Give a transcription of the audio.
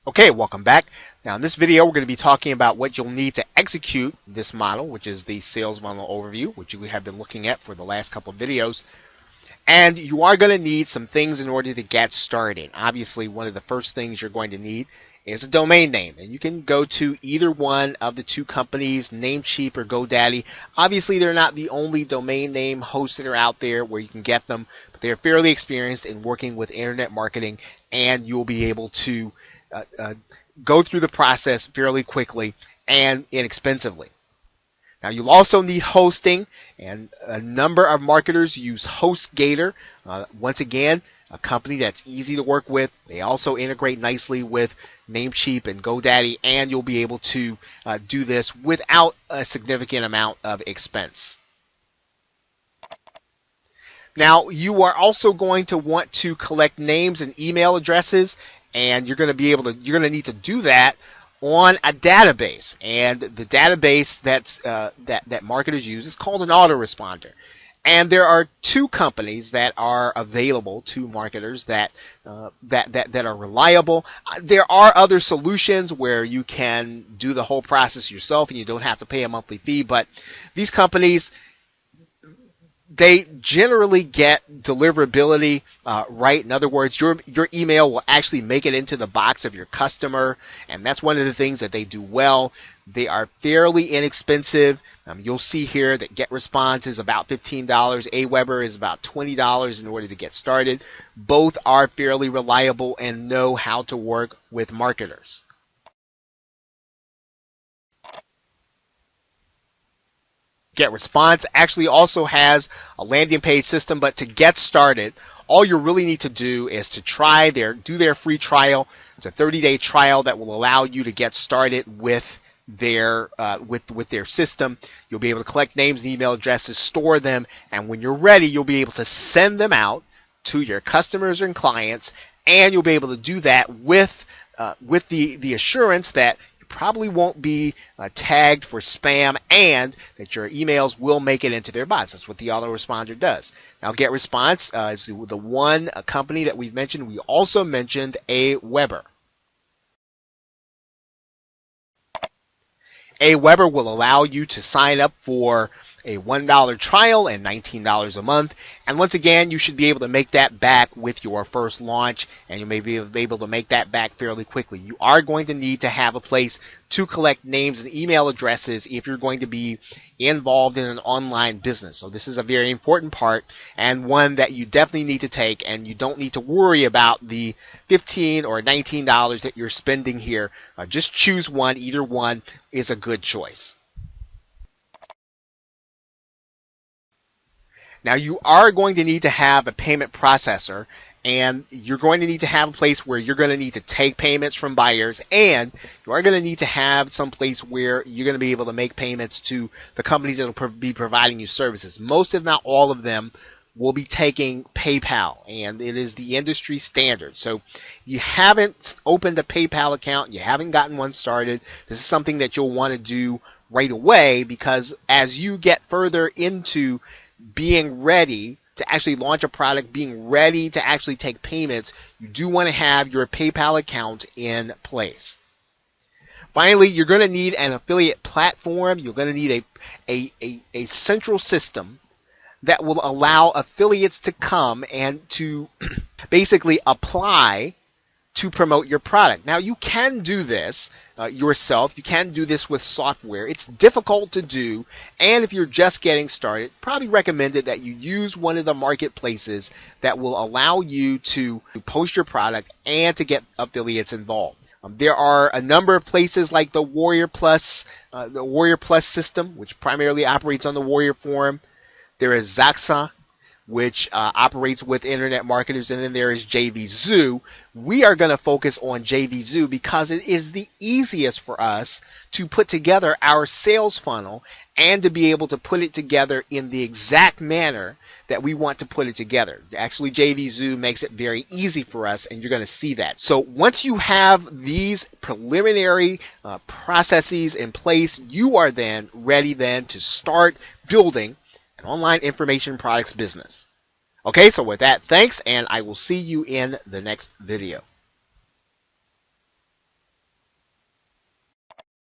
Okay, welcome back. Now in this video, we're going to be talking about what you'll need to execute this model, which is the sales funnel overview, which we have been looking at for the last couple of videos. And you are going to need some things in order to get started. Obviously, one of the first things you're going to need is a domain name. And you can go to either one of the two companies, Namecheap or GoDaddy. Obviously, they're not the only domain name hosts that are out there where you can get them, but they're fairly experienced in working with internet marketing, and you'll be able to go through the process fairly quickly and inexpensively. Now you'll also need hosting, and a number of marketers use HostGator. Once again, a company that's easy to work with. They also integrate nicely with Namecheap and GoDaddy, and you'll be able to do this without a significant amount of expense. Now you are also going to want to collect names and email addresses, and you're going to need to do that on a database. And the database that marketers use is called an autoresponder. And there are two companies that are available to marketers that are reliable. There are other solutions where you can do the whole process yourself and you don't have to pay a monthly fee, but these companies, they generally get deliverability right. In other words, your email will actually make it into the box of your customer, and that's one of the things that they do well. They are fairly inexpensive. You'll see here that GetResponse is about $15. Aweber is about $20 in order to get started. Both are fairly reliable and know how to work with marketers. GetResponse actually also has a landing page system, but to get started, all you really need to do is to do their free trial. It's a 30-day trial that will allow you to get started with their system. You'll be able to collect names and email addresses, store them, and when you're ready, you'll be able to send them out to your customers and clients, and you'll be able to do that with the assurance that probably won't be tagged for spam, and that your emails will make it into their box. That's what the autoresponder does. Now, GetResponse is the one company that we've mentioned. We also mentioned Aweber. Aweber will allow you to sign up for a $1 trial and $19 a month. And once again, you should be able to make that back with your first launch, and you may be able to make that back fairly quickly. You are going to need to have a place to collect names and email addresses if you're going to be involved in an online business. So this is a very important part, and one that you definitely need to take, and you don't need to worry about the $15 or $19 that you're spending here. Just choose one. Either one is a good choice. Now you are going to need to have a payment processor, and you're going to need to have a place where you're going to need to take payments from buyers, and you are going to need to have some place where you're going to be able to make payments to the companies that will be providing you services. Most, if not all of them, will be taking PayPal, and it is the industry standard. So you haven't opened a PayPal account, you haven't gotten one started, this is something that you'll want to do right away, because as you get further into being ready to actually launch a product, being ready to actually take payments, you do want to have your PayPal account in place. Finally, you're going to need an affiliate platform. You're going to need a central system that will allow affiliates to come and to basically apply to promote your product. Now, you can do this yourself. You can do this with software. It's difficult to do, and if you're just getting started, probably recommended that you use one of the marketplaces that will allow you to post your product and to get affiliates involved. There are a number of places like the Warrior Plus system, which primarily operates on the Warrior Forum. There is Zaxa, which operates with internet marketers, and then there is JVZoo. We are going to focus on JVZoo because it is the easiest for us to put together our sales funnel and to be able to put it together in the exact manner that we want to put it together. Actually, JVZoo makes it very easy for us, and you're going to see that. So once you have these preliminary processes in place, you are then ready then to start building an online information products business. Okay, so with that, thanks, and I will see you in the next video.